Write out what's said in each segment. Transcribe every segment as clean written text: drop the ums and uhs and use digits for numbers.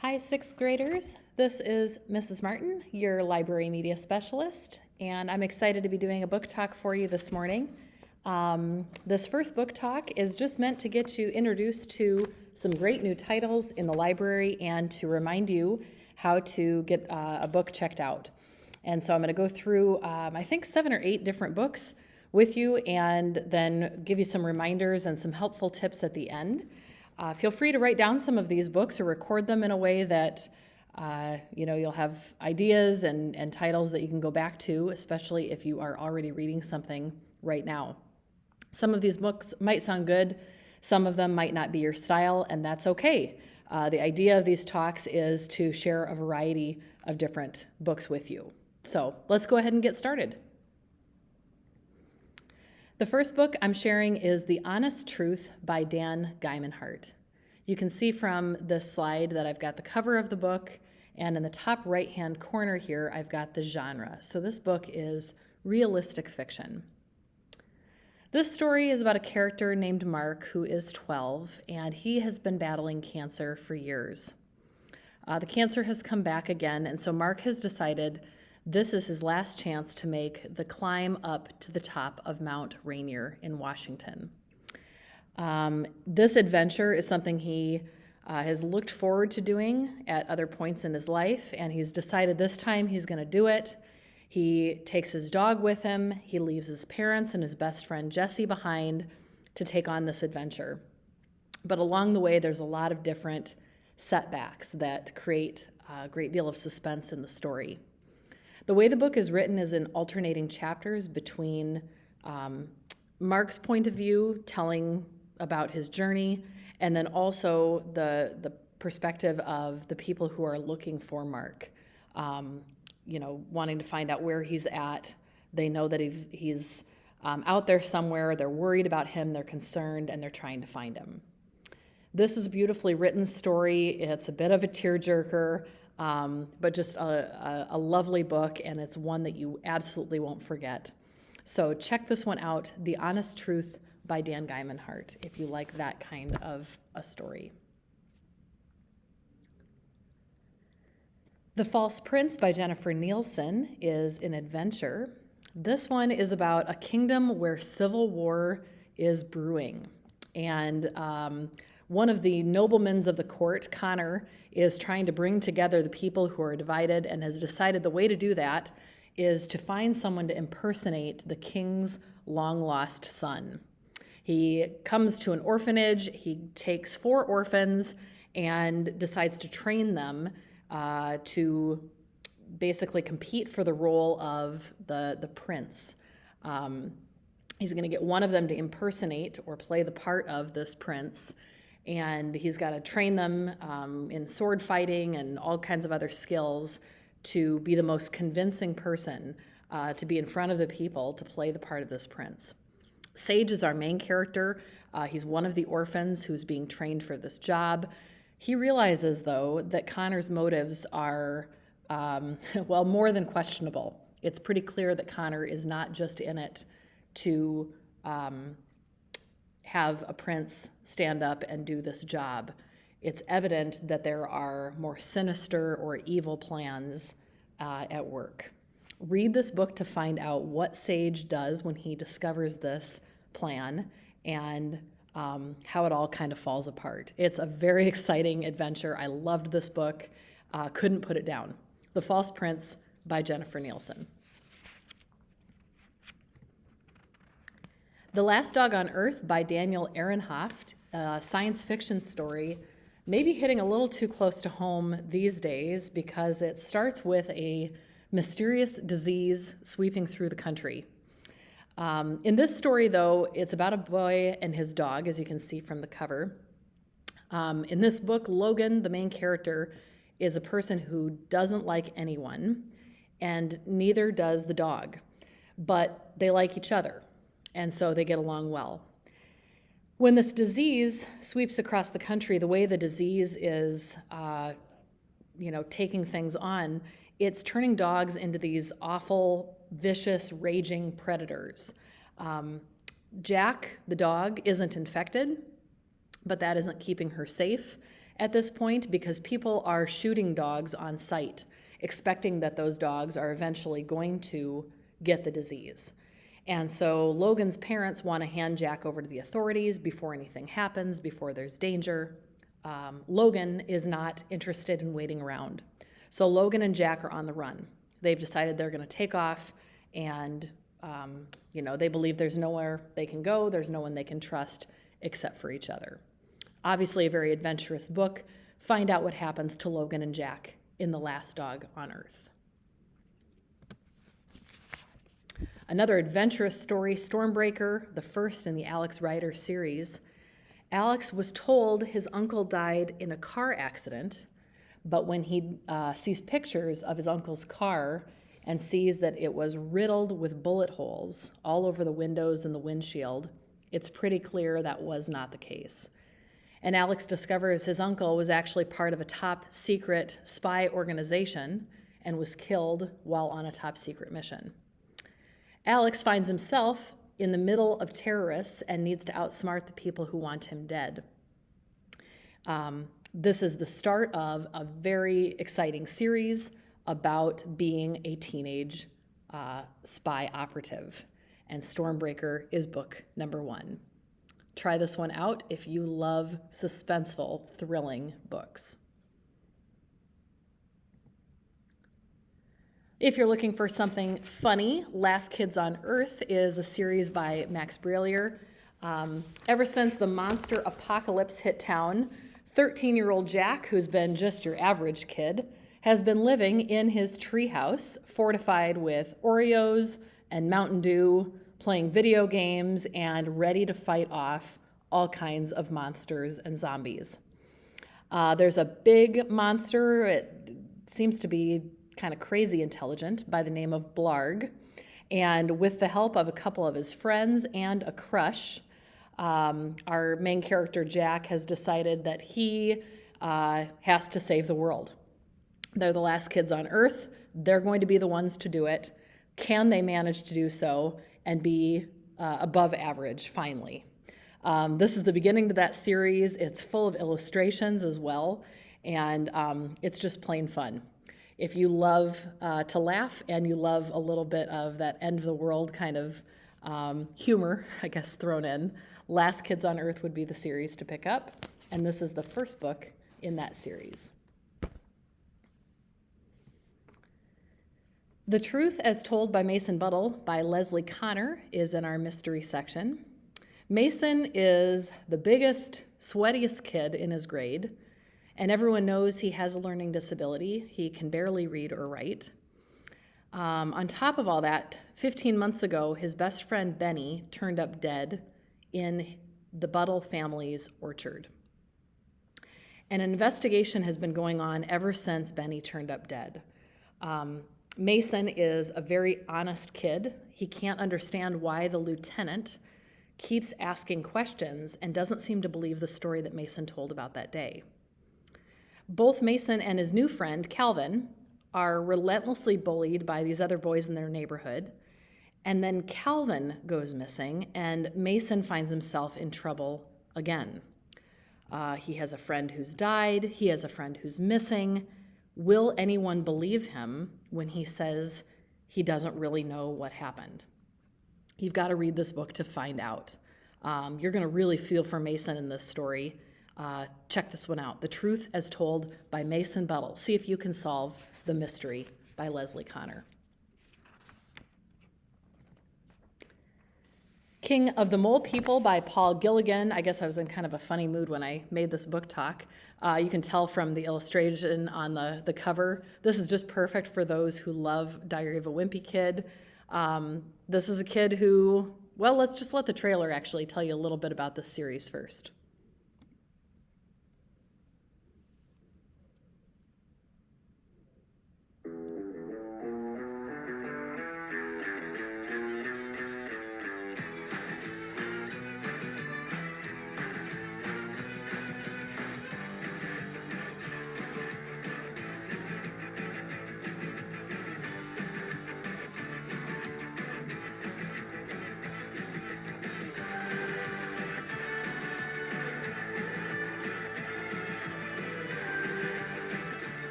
Hi, sixth graders. This is Mrs. Martin, your library media specialist, and I'm excited to be doing a book talk for you this morning. This first book talk is just meant to get you introduced to some great new titles in the library and to remind you how to get a book checked out. And so I'm going to go through, I think, 7 or 8 different books with you and then give you some reminders and some helpful tips at the end. Feel free to write down some of these books or record them in a way that you'll have ideas and titles that you can go back to, especially if you are already reading something right now. Some of these books might sound good, some of them might not be your style, and that's okay. The idea of these talks is to share a variety of different books with you. So let's go ahead and get started. The first book I'm sharing is The Honest Truth by Dan Geimenhardt. You can see from this slide that I've got the cover of the book, and in the top right-hand corner here, I've got the genre. So this book is realistic fiction. This story is about a character named Mark who is 12, and he has been battling cancer for years. The cancer has come back again, and so Mark has decided this is his last chance to make the climb up to the top of Mount Rainier in Washington. This adventure is something he has looked forward to doing at other points in his life, and he's decided this time he's going to do it. He takes his dog with him. He leaves his parents and his best friend Jesse behind to take on this adventure. But along the way, there's a lot of different setbacks that create a great deal of suspense in the story. The way the book is written is in alternating chapters between Mark's point of view, telling about his journey, and then also the perspective of the people who are looking for Mark, wanting to find out where he's at. They know that he's out there somewhere. They're worried about him. They're concerned, and they're trying to find him. This is a beautifully written story. It's a bit of a tearjerker. But just a lovely book, and it's one that you absolutely won't forget. So check this one out, The Honest Truth by Dan Geimenhardt, if you like that kind of a story. The False Prince by Jennifer Nielsen is an adventure. This one is about a kingdom where civil war is brewing. And one of the noblemen of the court, Connor, is trying to bring together the people who are divided and has decided the way to do that is to find someone to impersonate the king's long-lost son. He comes to an orphanage, he takes 4 orphans and decides to train them to basically compete for the role of the prince. He's going to get one of them to impersonate or play the part of this prince, and he's got to train them in sword fighting and all kinds of other skills to be the most convincing person to be in front of the people to play the part of this prince. Sage is our main character. He's one of the orphans who's being trained for this job. He realizes, though, that Connor's motives are, more than questionable. It's pretty clear that Connor is not just in it to have a prince stand up and do this job. It's evident that there are more sinister or evil plans at work. Read this book to find out what Sage does when he discovers this plan and how it all kind of falls apart. It's a very exciting adventure. I loved this book. Couldn't put it down. The False Prince by Jennifer Nielsen. The Last Dog on Earth by Daniel Ehrenhaft, a science fiction story, maybe hitting a little too close to home these days because it starts with a mysterious disease sweeping through the country. In this story, though, it's about a boy and his dog, as you can see from the cover. In this book, Logan, the main character, is a person who doesn't like anyone, and neither does the dog, but they like each other, and so they get along well. When this disease sweeps across the country, the way the disease is, taking things on, it's turning dogs into these awful, vicious, raging predators. Jack, the dog, isn't infected, but that isn't keeping her safe. at this point because people are shooting dogs on sight, expecting that those dogs are eventually going to get the disease. And so Logan's parents want to hand Jack over to the authorities before anything happens, before there's danger. Logan is not interested in waiting around. So Logan and Jack are on the run. They've decided they're going to take off, and they believe there's nowhere they can go, there's no one they can trust except for each other. Obviously a very adventurous book. Find out what happens to Logan and Jack in The Last Dog on Earth. Another adventurous story, Stormbreaker, the first in the Alex Rider series. Alex was told his uncle died in a car accident, but when he sees pictures of his uncle's car and sees that it was riddled with bullet holes all over the windows and the windshield, it's pretty clear that was not the case. And Alex discovers his uncle was actually part of a top secret spy organization and was killed while on a top secret mission. Alex finds himself in the middle of terrorists and needs to outsmart the people who want him dead. This is the start of a very exciting series about being a teenage spy operative, and Stormbreaker is book number 1. Try this one out if you love suspenseful, thrilling books. If you're looking for something funny, Last Kids on Earth is a series by Max Brallier. Ever since the monster apocalypse hit town, 13-year-old Jack, who's been just your average kid, has been living in his treehouse, fortified with Oreos and Mountain Dew, playing video games, and ready to fight off all kinds of monsters and zombies. There's a big monster, it seems to be kind of crazy intelligent, by the name of Blarg. And with the help of a couple of his friends and a crush, our main character Jack has decided that he has to save the world. They're the last kids on Earth. They're going to be the ones to do it. Can they manage to do so and be above average finally? This is the beginning to that series. It's full of illustrations as well, and it's just plain fun. If you love to laugh and you love a little bit of that end of the world kind of humor, I guess, thrown in, Last Kids on Earth would be the series to pick up, and this is the first book in that series. The Truth as Told by Mason Buttle by Leslie Connor is in our mystery section. Mason is the biggest, sweatiest kid in his grade, and everyone knows he has a learning disability. He can barely read or write. On top of all that, 15 months ago, his best friend Benny turned up dead in the Buttle family's orchard. An investigation has been going on ever since Benny turned up dead. Mason is a very honest kid. He can't understand why the lieutenant keeps asking questions and doesn't seem to believe the story that Mason told about that day. Both Mason and his new friend, Calvin, are relentlessly bullied by these other boys in their neighborhood. And then Calvin goes missing, and Mason finds himself in trouble again. He has a friend who's died. He has a friend who's missing. Will anyone believe him when he says he doesn't really know what happened? You've got to read this book to find out. You're going to really feel for Mason in this story. Check this one out, The Truth as Told by Mason Buttle. See if you can solve the mystery by Leslie Connor. King of the Mole People by Paul Gilligan. I guess I was in kind of a funny mood when I made this book talk. You can tell from the illustration on the cover. This is just perfect for those who love Diary of a Wimpy Kid. This is a kid who, well, let's just let the trailer actually tell you a little bit about this series first.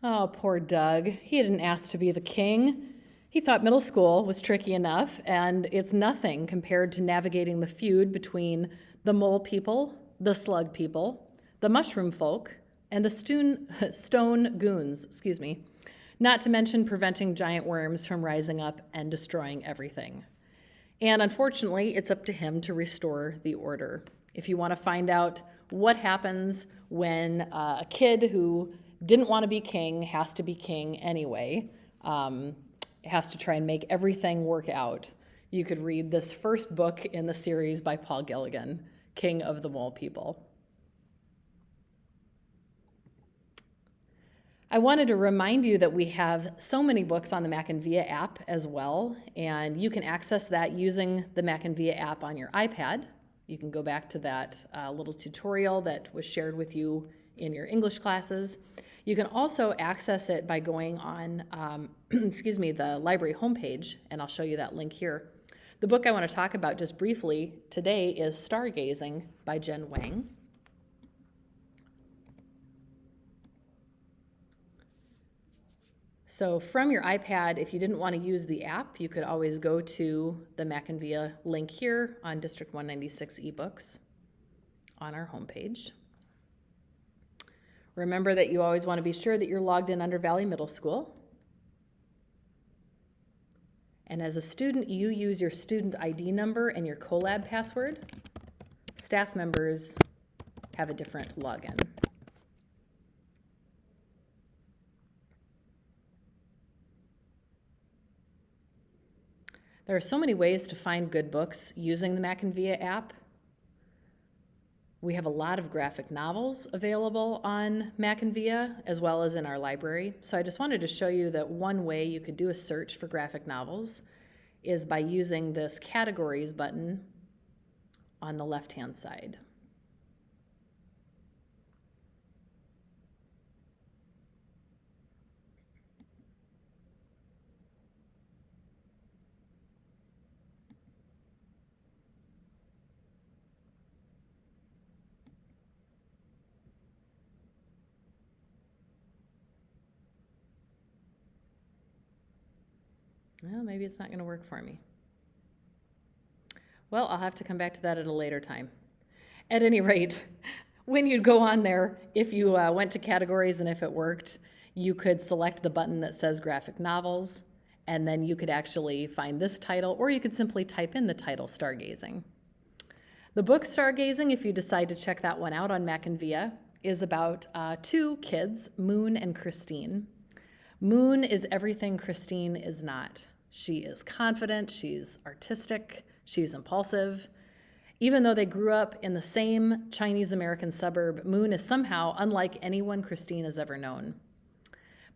Oh, poor Doug. He didn't ask to be the king. He thought middle school was tricky enough, and it's nothing compared to navigating the feud between the mole people, the slug people, the mushroom folk, and the stone goons, not to mention preventing giant worms from rising up and destroying everything. And unfortunately, it's up to him to restore the order. If you want to find out what happens when a kid who didn't want to be king has to be king anyway, has to try and make everything work out, you could read this first book in the series by Paul Gilligan, King of the Mole People. I wanted to remind you that we have so many books on the Mac and Via app as well, and you can access that using the Mac and Via app on your iPad. You can go back to that little tutorial that was shared with you in your English classes. You can also access it by going on the library homepage, and I'll show you that link here. The book I want to talk about just briefly today is Stargazing by Jen Wang. So from your iPad, if you didn't want to use the app, you could always go to the Mac and Via link here on District 196 eBooks on our homepage. Remember that you always want to be sure that you're logged in under Valley Middle School. And as a student, you use your student ID number and your CoLab password. Staff members have a different login. There are so many ways to find good books using the Mac and Via app. We have a lot of graphic novels available on Mac and Via, as well as in our library. So I just wanted to show you that one way you could do a search for graphic novels is by using this categories button on the left-hand side. Well, maybe it's not going to work for me. Well, I'll have to come back to that at a later time. At any rate, when you'd go on there, if you went to categories and if it worked, you could select the button that says graphic novels, and then you could actually find this title, or you could simply type in the title, Stargazing. The book Stargazing, if you decide to check that one out on Mac and Via, is about two kids, Moon and Christine. Moon is everything Christine is not. She is confident, she's artistic, she's impulsive. Even though they grew up in the same Chinese-American suburb, Moon is somehow unlike anyone Christine has ever known.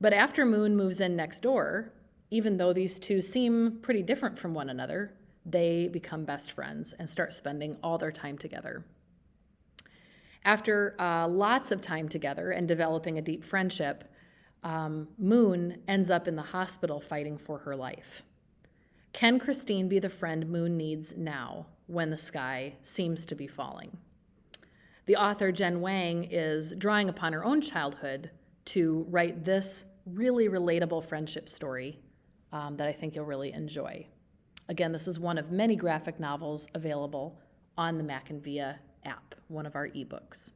But after Moon moves in next door, even though these two seem pretty different from one another, they become best friends and start spending all their time together. After lots of time together and developing a deep friendship, Moon ends up in the hospital fighting for her life. Can Christine be the friend Moon needs now when the sky seems to be falling? The author, Jen Wang, is drawing upon her own childhood to write this really relatable friendship story that I think you'll really enjoy. Again, this is one of many graphic novels available on the Mac and Via app, one of our ebooks.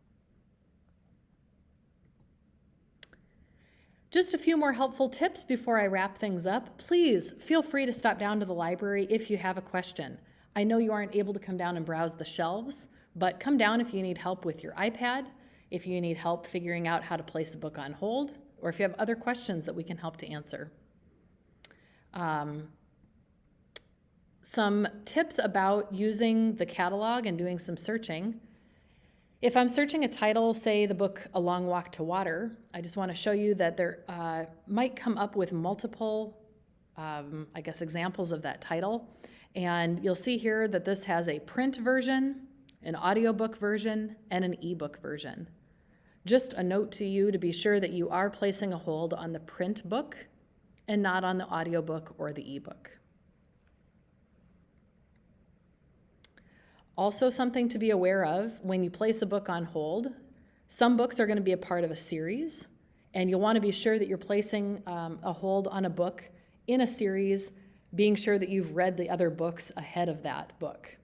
Just a few more helpful tips before I wrap things up. Please feel free to stop down to the library if you have a question. I know you aren't able to come down and browse the shelves, but come down if you need help with your iPad, if you need help figuring out how to place a book on hold, or if you have other questions that we can help to answer. Some tips about using the catalog and doing some searching. If I'm searching a title, say the book A Long Walk to Water, I just want to show you that there might come up with multiple, examples of that title. And you'll see here that this has a print version, an audiobook version, and an ebook version. Just a note to you to be sure that you are placing a hold on the print book and not on the audiobook or the ebook. Also, something to be aware of when you place a book on hold, some books are going to be a part of a series, And you'll want to be sure that you're placing a hold on a book in a series, being sure that you've read the other books ahead of that book.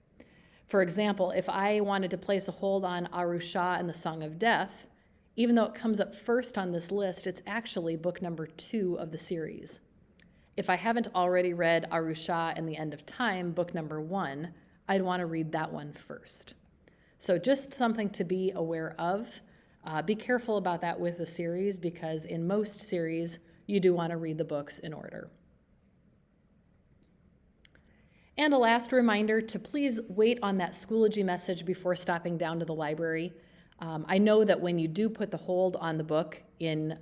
For example, if I wanted to place a hold on Arusha and the Song of Death, even though it comes up first on this list, it's actually book number 2 of the series. If I haven't already read Arusha and the End of Time, book number 1, I'd want to read that one first. So just something to be aware of. Be careful about that with the series, because in most series, you do want to read the books in order. And a last reminder to please wait on that Schoology message before stopping down to the library. I know that when you do put the hold on the book in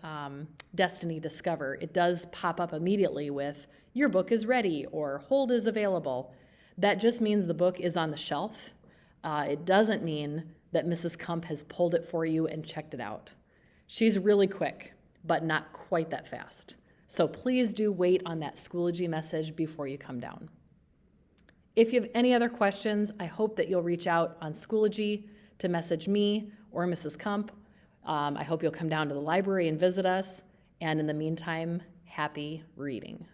Destiny Discover, it does pop up immediately with, your book is ready, or hold is available. That just means the book is on the shelf. It doesn't mean that Mrs. Kump has pulled it for you and checked it out. She's really quick, but not quite that fast. So please do wait on that Schoology message before you come down. If you have any other questions, I hope that you'll reach out on Schoology to message me or Mrs. Kump. I hope you'll come down to the library and visit us. And in the meantime, happy reading.